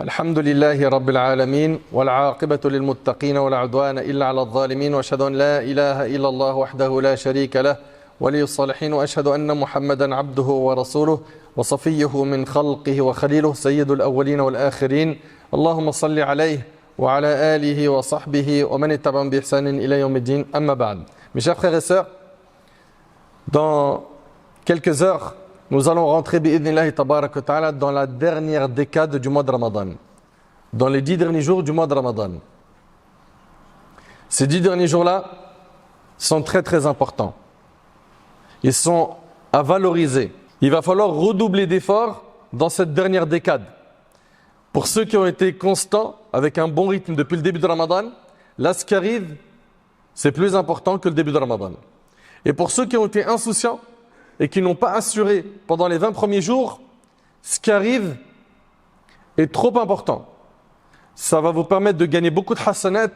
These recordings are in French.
الحمد لله رب العالمين والعاقبة للمتقين ولا عدوان إلا على الظالمين وأشهد أن لا إله إلا الله وحده لا شريك له ولي الصالحين وأشهد أن محمدا عبده ورسوله وصفيه من خلقه وخليله سيد الأولين والآخرين اللهم صل عليه وعلى آله وصحبه ومن اتبعهم بإحسان إلى يوم الدين أما بعد. Mes chers frères et sœurs, dans quelques heures, nous allons rentrer bi'idhnillahi tabarak wa ta'ala dans la dernière décade du mois de Ramadan. Dans les 10 derniers jours du mois de Ramadan. Ces 10 derniers jours-là sont très très importants. Ils sont à valoriser. Il va falloir redoubler d'efforts dans cette dernière décade. Pour ceux qui ont été constants, avec un bon rythme depuis le début de Ramadan, là ce qui arrive, c'est plus important que le début de Ramadan. Et pour ceux qui ont été insouciants, et qui n'ont pas assuré pendant les 20 premiers jours, ce qui arrive est trop important. Ça va vous permettre de gagner beaucoup de hasanat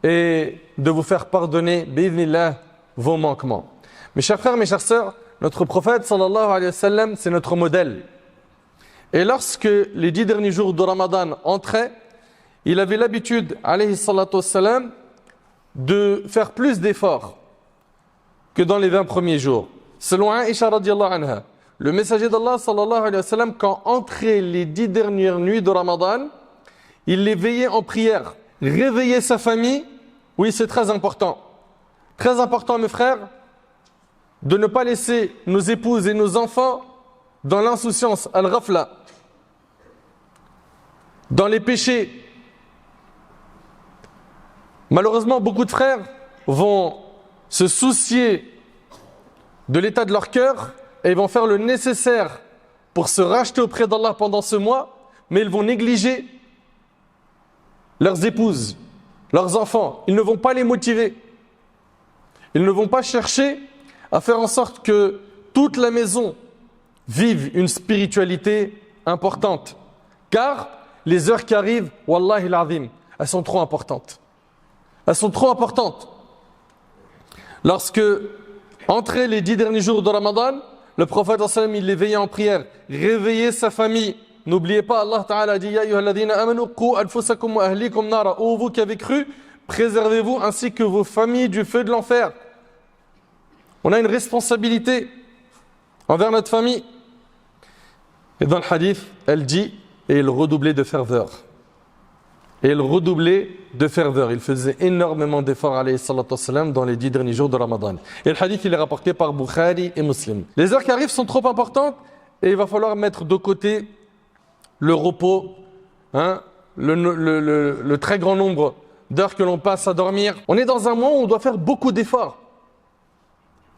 et de vous faire pardonner, bi'idhnillah, vos manquements. Mes chers frères, mes chères sœurs, notre prophète, sallallahu alayhi wa sallam, c'est notre modèle. Et lorsque les 10 derniers jours de Ramadan entraient, il avait l'habitude, alayhi salatu wassalam, de faire plus d'efforts que dans les 20 premiers jours. Selon Aïcha radiallahu anha, le messager d'Allah sallallahu alayhi wa sallam, quand entraient les 10 dernières nuits de Ramadan, il les veillait en prière. Réveiller sa famille, oui c'est très important. Très important mes frères, de ne pas laisser nos épouses et nos enfants dans l'insouciance, al-ghafla, dans les péchés. Malheureusement, beaucoup de frères vont se soucier de l'état de leur cœur et ils vont faire le nécessaire pour se racheter auprès d'Allah pendant ce mois, mais ils vont négliger leurs épouses, leurs enfants. Ils ne vont pas les motiver. Ils ne vont pas chercher à faire en sorte que toute la maison vive une spiritualité importante. Car les heures qui arrivent, wallahi al-azim, elles sont trop importantes. Elles sont trop importantes. Lorsque entraient les 10 derniers jours de Ramadan, le prophète sallam, il les veillait en prière, réveillait sa famille. N'oubliez pas, Allah Ta'ala dit Ya ayyuhalladhina amanu qu anfusakum wa ahlikum nara. Ô vous qui avez cru, préservez-vous ainsi que vos familles du feu de l'enfer. On a une responsabilité envers notre famille. Et dans le hadith, elle dit et il redoublait de ferveur. Et il redoublait de ferveur. Il faisait énormément d'efforts alayhi salatu wassalam dans les 10 derniers jours de Ramadan. Et le hadith il est rapporté par Bukhari et Muslim. Les heures qui arrivent sont trop importantes et il va falloir mettre de côté le repos, le très grand nombre d'heures que l'on passe à dormir. On est dans un mois où on doit faire beaucoup d'efforts.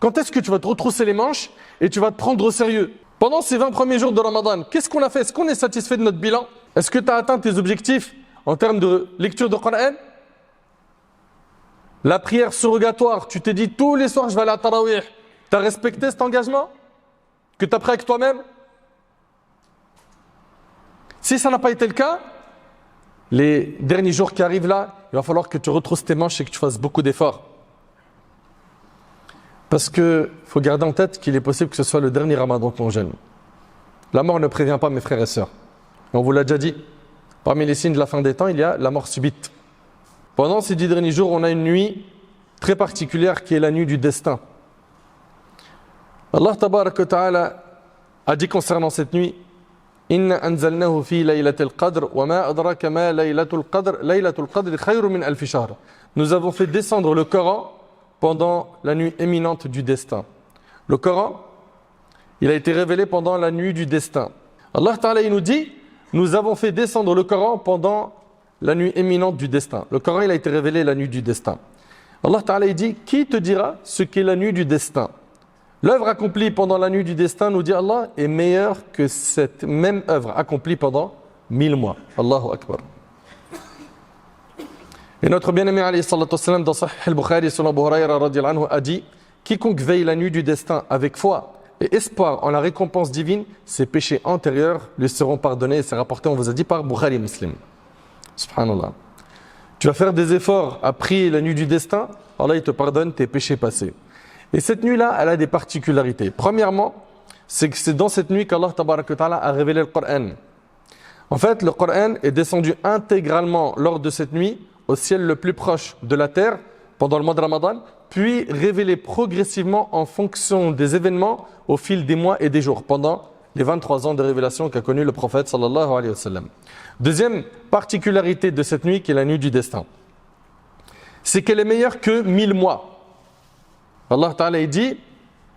Quand est-ce que tu vas te retrousser les manches et tu vas te prendre au sérieux? Pendant ces 20 premiers jours de Ramadan, qu'est-ce qu'on a fait? Est-ce qu'on est satisfait de notre bilan? Est-ce que tu as atteint tes objectifs en termes de lecture de Coran? La prière surrogatoire, tu t'es dit tous les soirs je vais aller à Tarawih. Tu as respecté cet engagement que tu as pris avec toi-même? Si ça n'a pas été le cas, les derniers jours qui arrivent là, il va falloir que tu retrousses tes manches et que tu fasses beaucoup d'efforts. Parce qu'il faut garder en tête qu'il est possible que ce soit le dernier Ramadan qu'on jeûne. La mort ne prévient pas mes frères et sœurs. On vous l'a déjà dit. Parmi les signes de la fin des temps, il y a la mort subite. Pendant ces 10 derniers jours, on a une nuit très particulière qui est la nuit du destin. Allah tabarak wa ta'ala a dit concernant cette nuit Inna anzalnahu fi laylatil qadr wa ma adraka ma laylatul qadr khayrun min alf shahr. Nous avons fait descendre le Coran pendant la nuit éminente du destin. Le Coran, il a été révélé pendant la nuit du destin. Allah ta'ala il nous dit nous avons fait descendre le Coran pendant la nuit éminente du destin. Le Coran, il a été révélé la nuit du destin. Allah Ta'ala, il dit, qui te dira ce qu'est la nuit du destin? L'œuvre accomplie pendant la nuit du destin, nous dit Allah, est meilleure que cette même œuvre accomplie pendant 1000 mois. Allahu Akbar. Et notre bien-aimé, alayhi salatu wassalam, dans Sahih al-Bukhari, selon Abu Hurayra, radiallahu anhu, a dit, quiconque veille la nuit du destin avec foi et espoir en la récompense divine, ses péchés antérieurs lui seront pardonnés. Et c'est rapporté, on vous a dit, par Bukhari et Muslim. Subhanallah. Tu vas faire des efforts à prier la nuit du destin, Allah il te pardonne tes péchés passés. Et cette nuit-là, elle a des particularités. Premièrement, c'est que c'est dans cette nuit qu'Allah tabaraka wa ta'ala a révélé le Coran. En fait, le Coran est descendu intégralement lors de cette nuit au ciel le plus proche de la terre pendant le mois de Ramadan, puis révélé progressivement en fonction des événements au fil des mois et des jours pendant les 23 ans de révélation qu'a connu le prophète sallallahu alayhi wa sallam. Deuxième particularité de cette nuit qui est la nuit du destin, c'est qu'elle est meilleure que 1000 mois. Allah Ta'ala dit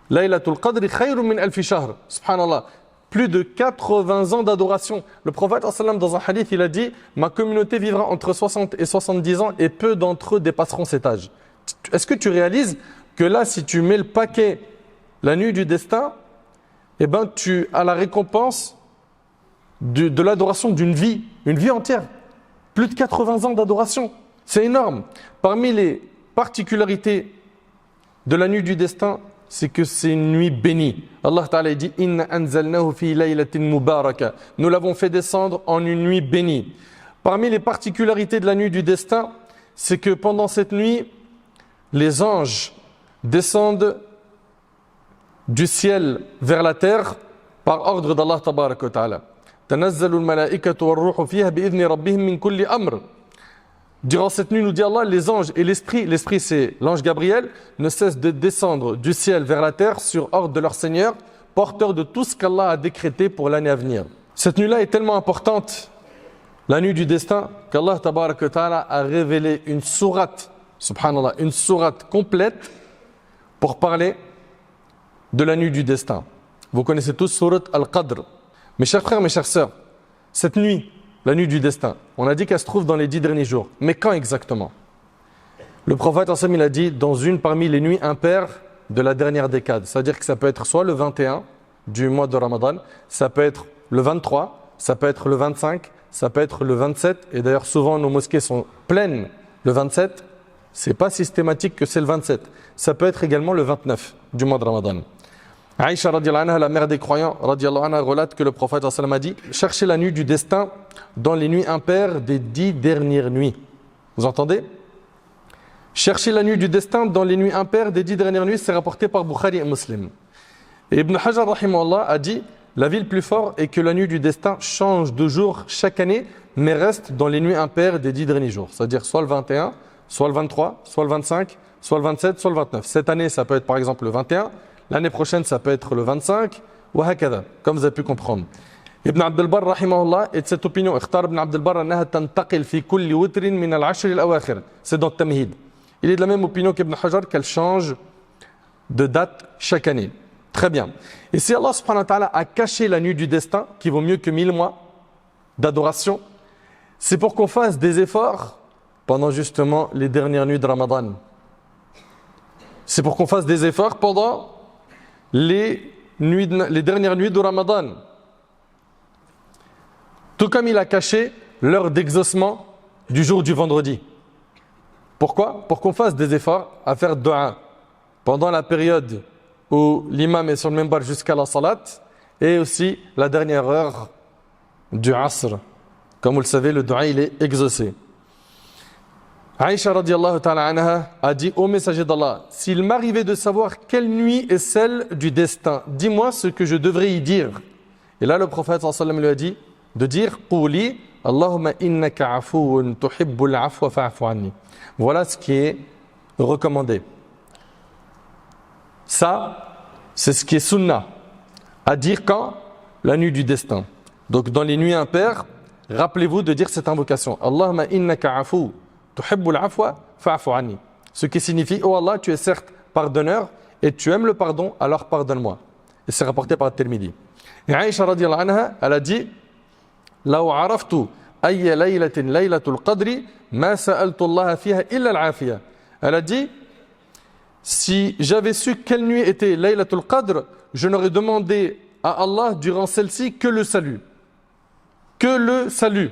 Laylatul Qadri khayrun min alfi shahr. Subhanallah. Plus de 80 ans d'adoration. Le prophète sallam dans un hadith, il a dit ma communauté vivra entre 60 et 70 ans et peu d'entre eux dépasseront cet âge. Est-ce que tu réalises que là, si tu mets le paquet la nuit du destin, eh ben, tu as la récompense de l'adoration d'une vie, une vie entière. Plus de 80 ans d'adoration. C'est énorme. Parmi les particularités de la nuit du destin, c'est que c'est une nuit bénie. Allah Ta'ala dit Inna anzalnahu fi laylatin mubaraka. Nous l'avons fait descendre en une nuit bénie. Parmi les particularités de la nuit du destin, c'est que pendant cette nuit, les anges descendent du ciel vers la terre par ordre d'Allah Tabaraka wa Ta'ala. Tanazzalu al-malaikatu war-ruhu fiha bi'idhni rabbihim min kulli amr. Durant cette nuit, nous dit Allah, les anges et l'esprit c'est l'ange Gabriel, ne cessent de descendre du ciel vers la terre sur ordre de leur Seigneur, porteur de tout ce qu'Allah a décrété pour l'année à venir. Cette nuit-là est tellement importante, la nuit du destin, qu'Allah Tabaraka wa Ta'ala a révélé une sourate, subhanallah, une sourate complète pour parler de la nuit du destin. Vous connaissez tous sourate Al-Qadr. Mes chers frères, mes chères sœurs, cette nuit, la nuit du destin, on a dit qu'elle se trouve dans les 10 derniers jours. Mais quand exactement? Le prophète il a dit dans une parmi les nuits impaires de la dernière décade. C'est-à-dire que ça peut être soit le 21 du mois de Ramadan, ça peut être le 23, ça peut être le 25, ça peut être le 27. Et d'ailleurs, souvent, nos mosquées sont pleines le 27. C'est pas systématique que c'est le 27. Ça peut être également le 29 du mois de Ramadan. Aïcha radiallahu anha, la mère des croyants, radiallahu anha, relate que le prophète a dit « Cherchez la nuit du destin dans les nuits impaires des 10 dernières nuits. » Vous entendez? Cherchez la nuit du destin dans les nuits impaires des 10 dernières nuits, c'est rapporté par Bukhari et Muslim. Et Ibn Hajar rahimahullah a dit « La vie le plus fort est que la nuit du destin change de jour chaque année, mais reste dans les nuits impaires des 10 derniers jours. » C'est-à-dire soit le 21, soit le 23, soit le 25, soit le 27, soit le 29. Cette année, ça peut être par exemple le 21. L'année prochaine, ça peut être le 25, ou hakada, comme vous avez pu comprendre. Ibn Abd al-Barr, rahimahullah, est de cette opinion. Ibn Abd al-Barr, annaha tantaqil fi kulli witrin min al-ashr al-awakhir. C'est dans Tamhid. Il est de la même opinion qu'Ibn Hajar, qu'elle change de date chaque année. Très bien. Et si Allah subhanahu wa ta'ala a caché la nuit du destin, qui vaut mieux que 1000 mois d'adoration, c'est pour qu'on fasse des efforts pendant justement les dernières nuits de Ramadan. C'est pour qu'on fasse des efforts pendant les dernières nuits de Ramadan. Tout comme il a caché l'heure d'exaucement du jour du vendredi. Pourquoi? Pour qu'on fasse des efforts à faire dua pendant la période où l'imam est sur le minbar jusqu'à la salat et aussi la dernière heure du asr. Comme vous le savez, le dua il est exaucé. Aïcha radiallahu ta'ala anha a dit au messager d'Allah, s'il m'arrivait de savoir quelle nuit est celle du destin, dis-moi ce que je devrais y dire. Et là le prophète sallallahu alayhi wa sallam lui a dit de dire Qouli Allahumma innaka afuun tuhibbul afwa fa'fu anni. Voilà ce qui est recommandé. Ça, c'est ce qui est sunnah. À dire quand? La nuit du destin. Donc dans les nuits impaires, rappelez-vous de dire cette invocation. Allahumma innaka afuun tuhibbul afwa fa'fu anni. Ce qui signifie oh Allah, tu es certes pardonneur et tu aimes le pardon, alors pardonne-moi. Et c'est rapporté par Tirmidhi. Et Aïcha radiallahu anha, elle a dit Law araftu ayya laylatin laylatul qadri ma sa'altu Allah fiha illa al-afiya. Elle a dit si j'avais su quelle nuit était Laylatul Qadr, je n'aurais demandé à Allah durant celle-ci que le salut. Que le salut.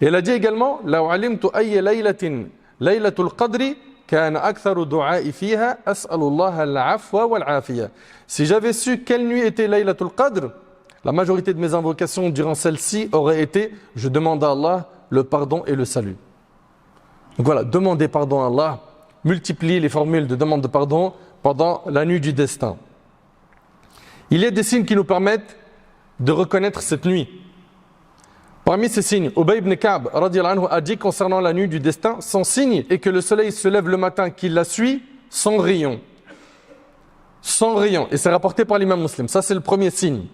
Et elle a dit également Law alimtu ayya laylatin laylatul qadri kana aktharu du'a'i fiha as'alu Allah al-afwa wal-afiya. Si j'avais su quelle nuit était Laylatul Qadr, la majorité de mes invocations durant celle-ci aurait été je demande à Allah le pardon et le salut. Donc voilà, demandez pardon à Allah, multipliez les formules de demande de pardon pendant la nuit du destin. Il y a des signes qui nous permettent de reconnaître cette nuit. Parmi ces signes, Ubay ibn Ka'b radiyallahu anhu a dit concernant la nuit du destin, son signe est que le soleil se lève le matin qui la suit sans rayon. Sans rayon. Et c'est rapporté par l'imam Muslim. Ça, c'est le premier signe.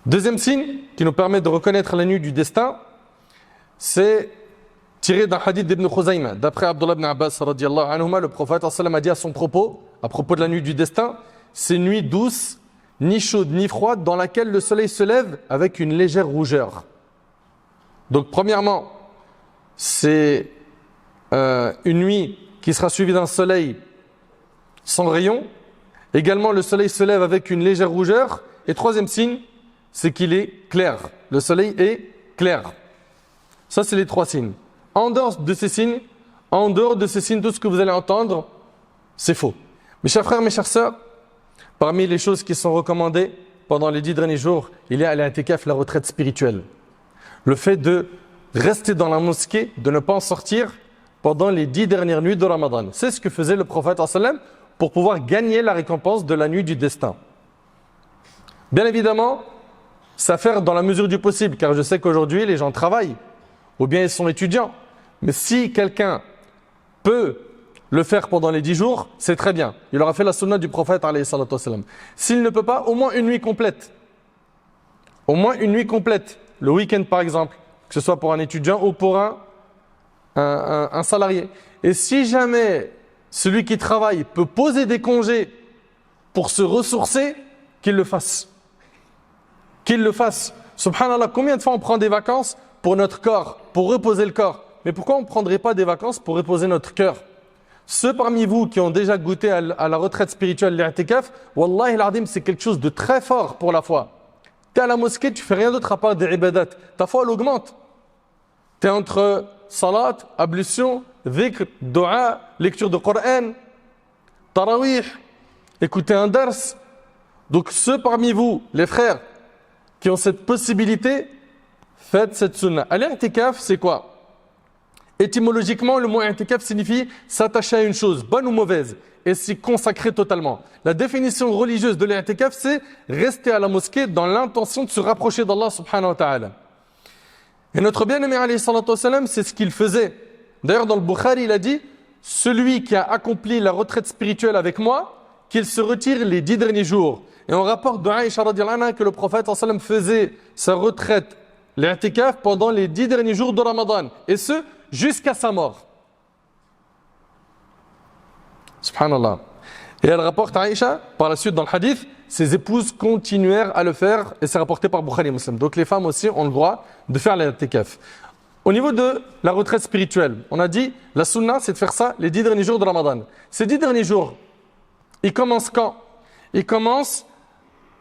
Deuxième signe qui nous permet de reconnaître la nuit du destin, c'est tiré d'un hadith d'Ibn Khuzayma. D'après Abdullah ibn Abbas radiyallahu anhuma, le prophète a dit à son propos, à propos de la nuit du destin, c'est une nuit douce, ni chaude ni froide, dans laquelle le soleil se lève avec une légère rougeur. Donc premièrement, c'est une nuit qui sera suivie d'un soleil sans rayon. Également, le soleil se lève avec une légère rougeur. Et troisième signe, c'est qu'il est clair. Le soleil est clair. Ça, c'est les trois signes. En dehors de ces signes, tout ce que vous allez entendre, c'est faux. Mes chers frères, mes chères sœurs, parmi les choses qui sont recommandées pendant les 10 derniers jours, il y a l'i'tikaf, la retraite spirituelle. Le fait de rester dans la mosquée, de ne pas en sortir pendant les 10 dernières nuits de Ramadan. C'est ce que faisait le prophète pour pouvoir gagner la récompense de la nuit du destin. Bien évidemment, ça faire dans la mesure du possible, car je sais qu'aujourd'hui les gens travaillent, ou bien ils sont étudiants. Mais si quelqu'un peut le faire pendant les 10 jours, c'est très bien. Il aura fait la sunna du prophète alayhi salatu wassalam. S'il ne peut pas, au moins une nuit complète. Au moins une nuit complète. Le week-end par exemple, que ce soit pour un étudiant ou pour un salarié. Et si jamais celui qui travaille peut poser des congés pour se ressourcer, qu'il le fasse. Qu'il le fasse. Subhanallah, combien de fois on prend des vacances pour notre corps, pour reposer le corps? Mais pourquoi on ne prendrait pas des vacances pour reposer notre cœur? Ceux parmi vous qui ont déjà goûté à la retraite spirituelle, l'i'tikaf, wallahi l'azim, c'est quelque chose de très fort pour la foi. Tu es à la mosquée, tu fais rien d'autre à part des ibadat. Ta foi, elle augmente. Tu es entre salat, ablution, dhikr, dua, lecture de Coran, tarawih, écouter un dars. Donc ceux parmi vous, les frères, qui ont cette possibilité, faites cette sunna. L'i'tikaf, c'est quoi? Étymologiquement, le mot i'tikaf signifie s'attacher à une chose, bonne ou mauvaise, et s'y consacrer totalement. La définition religieuse de l'i'tikaf, c'est rester à la mosquée dans l'intention de se rapprocher d'Allah subhanahu wa ta'ala. Et notre bien-aimé alayhi salatu wassalam, c'est ce qu'il faisait. D'ailleurs, dans le Bukhari, il a dit, celui qui a accompli la retraite spirituelle avec moi, qu'il se retire les 10 derniers jours. Et on rapporte de Aïcha radiyallahu anha que le prophète sallallahu alayhi wa sallam faisait sa retraite, l'i'tikaf, pendant les 10 derniers jours de Ramadan. Et ce, jusqu'à sa mort. Subhanallah. Et elle rapporte à Aïcha, par la suite dans le hadith, ses épouses continuèrent à le faire, et c'est rapporté par Bukhari et Muslim. Donc les femmes aussi ont le droit de faire l'i'tikaf. Au niveau de la retraite spirituelle, on a dit, la sunna, c'est de faire ça les 10 derniers jours de Ramadan. Ces 10 derniers jours, ils commencent quand? Ils commencent,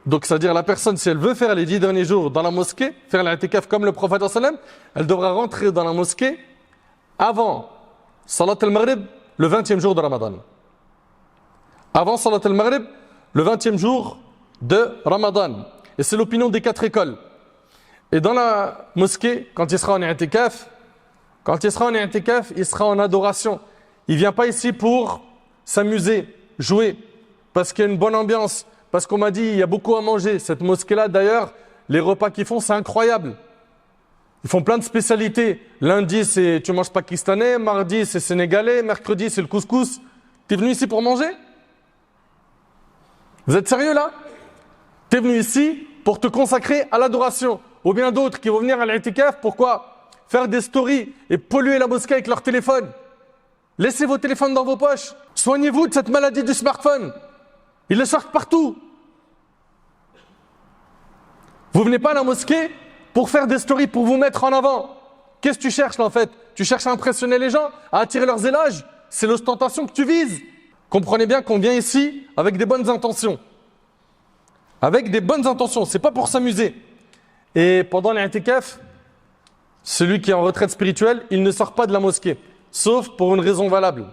donc c'est-à-dire la personne, si elle veut faire les 10 derniers jours dans la mosquée, faire l'i'tikaf comme le prophète sallallahu alayhi wa sallam, elle devra rentrer dans la mosquée avant Salat al-Maghrib, le 20e jour de Ramadan. Avant Salat al-Maghrib, le 20e jour de Ramadan. Et c'est l'opinion des 4 écoles. Et dans la mosquée, quand il sera en i'tikaf, il sera en adoration. Il ne vient pas ici pour s'amuser, jouer, parce qu'il y a une bonne ambiance, parce qu'on m'a dit il y a beaucoup à manger. Cette mosquée-là, d'ailleurs, les repas qu'ils font, c'est incroyable. Ils font plein de spécialités. Lundi, c'est tu manges pakistanais, mardi, c'est sénégalais, mercredi, c'est le couscous. Tu es venu ici pour manger? Vous êtes sérieux là? Tu es venu ici pour te consacrer à l'adoration. Ou bien d'autres qui vont venir à l'i'tikaf, pourquoi? Faire des stories et polluer la mosquée avec leur téléphone. Laissez vos téléphones dans vos poches. Soignez-vous de cette maladie du smartphone. Ils le sortent partout. Vous venez pas à la mosquée pour faire des stories, pour vous mettre en avant. Qu'est-ce que tu cherches là en fait? Tu cherches à impressionner les gens, à attirer leurs éloges. C'est l'ostentation que tu vises. Comprenez bien qu'on vient ici avec des bonnes intentions. Avec des bonnes intentions, c'est pas pour s'amuser. Et pendant l'i'tikaf, celui qui est en retraite spirituelle, il ne sort pas de la mosquée, sauf pour une raison valable.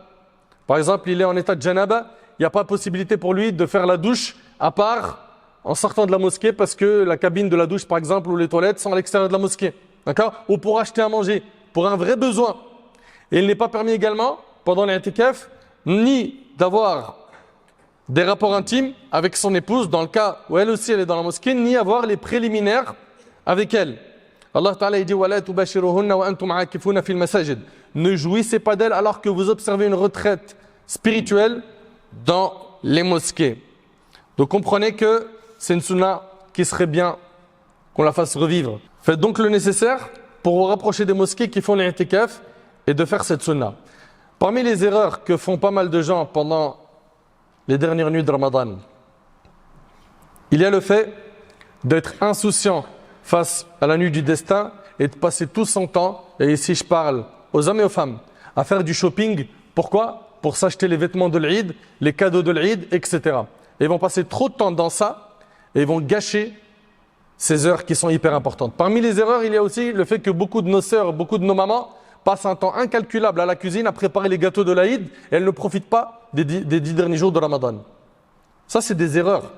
Par exemple, il est en état de janaba, il n'y a pas possibilité pour lui de faire la douche à part en sortant de la mosquée parce que la cabine de la douche, par exemple, ou les toilettes sont à l'extérieur de la mosquée. D'accord? Ou pour acheter à manger, pour un vrai besoin. Et il n'est pas permis également, pendant l'i'tikaf, ni d'avoir des rapports intimes avec son épouse, dans le cas où elle aussi elle est dans la mosquée, ni avoir les préliminaires avec elle. Allah Ta'ala dit وَلَا تُبَشِرُهُنَّ وَأَنْتُمْ عَاكِفُونَ فِي الْمَسَاجِدِ. Ne jouissez pas d'elles alors que vous observez une retraite spirituelle dans les mosquées. Donc comprenez que c'est une sunna qui serait bien qu'on la fasse revivre. Faites donc le nécessaire pour vous rapprocher des mosquées qui font l'i'tikaf et de faire cette sunna. Parmi les erreurs que font pas mal de gens pendant les dernières nuits de Ramadan, il y a le fait d'être insouciant face à la nuit du destin et de passer tout son temps, et ici je parle aux hommes et aux femmes, à faire du shopping. Pourquoi? Pour s'acheter les vêtements de l'Eid, les cadeaux de l'Eid, etc. Et ils vont passer trop de temps dans ça et ils vont gâcher ces heures qui sont hyper importantes. Parmi les erreurs, il y a aussi le fait que beaucoup de nos sœurs, beaucoup de nos mamans passent un temps incalculable à la cuisine à préparer les gâteaux de l'Aïd et elles ne profitent pas des 10 derniers jours de Ramadan. Ça, c'est des erreurs.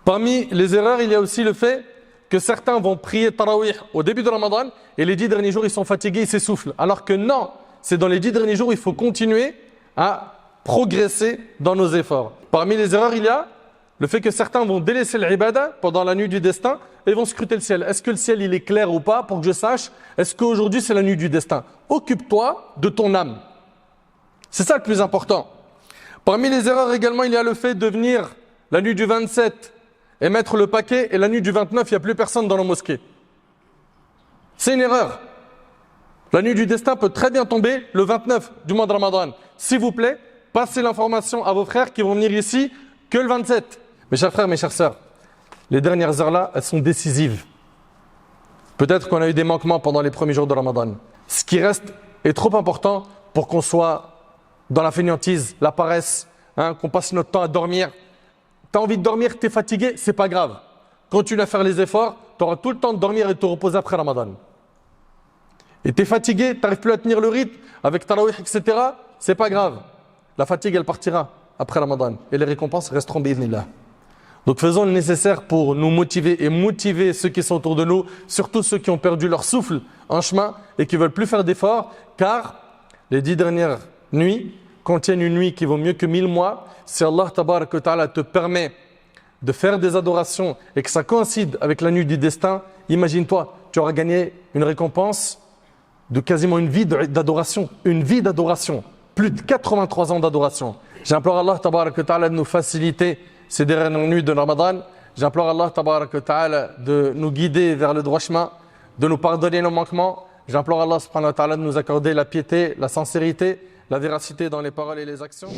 Parmi les erreurs, il y a aussi le fait que certains vont prier Tarawih au début de Ramadan et les 10 derniers jours, ils sont fatigués, ils s'essoufflent. Alors que non, c'est dans les 10 derniers jours, il faut continuer à progresser dans nos efforts. Parmi les erreurs, il y a le fait que certains vont délaisser l'ibada pendant la nuit du destin et vont scruter le ciel. Est-ce que le ciel il est clair ou pas pour que je sache? Est-ce qu'aujourd'hui c'est la nuit du destin? Occupe-toi de ton âme. C'est ça le plus important. Parmi les erreurs également, il y a le fait de venir la nuit du 27 et mettre le paquet et la nuit du 29, il n'y a plus personne dans la mosquée. C'est une erreur. La nuit du destin peut très bien tomber le 29 du mois de Ramadan. S'il vous plaît, passez l'information à vos frères qui vont venir ici que le 27. Mes chers frères, mes chères sœurs, les dernières heures là, elles sont décisives. Peut-être qu'on a eu des manquements pendant les premiers jours de Ramadan. Ce qui reste est trop important pour qu'on soit dans la fainéantise, la paresse, qu'on passe notre temps à dormir. Tu as envie de dormir, tu es fatigué, c'est pas grave. Continue à faire les efforts, tu auras tout le temps de dormir et de te reposer après Ramadan. Et tu es fatigué, tu n'arrives plus à tenir le rythme avec Tarawih, etc. C'est pas grave. La fatigue, elle partira après Ramadan. Et les récompenses resteront bi'idhnillah. Donc faisons le nécessaire pour nous motiver et motiver ceux qui sont autour de nous, surtout ceux qui ont perdu leur souffle en chemin et qui ne veulent plus faire d'efforts, car les 10 dernières nuits contiennent une nuit qui vaut mieux que 1000 mois. Si Allah Tabarak wa Ta'ala te permet de faire des adorations et que ça coïncide avec la nuit du destin, imagine-toi, tu auras gagné une récompense de quasiment une vie d'adoration. Une vie d'adoration. Plus de 83 ans d'adoration. J'implore Allah Tabarak wa Ta'ala de nous faciliter ces dernières nuits de Ramadan. J'implore Allah Tabarak wa Ta'ala de nous guider vers le droit chemin, de nous pardonner nos manquements. J'implore Allah Subhanahu wa Ta'ala de nous accorder la piété, la sincérité, la véracité dans les paroles et les actions.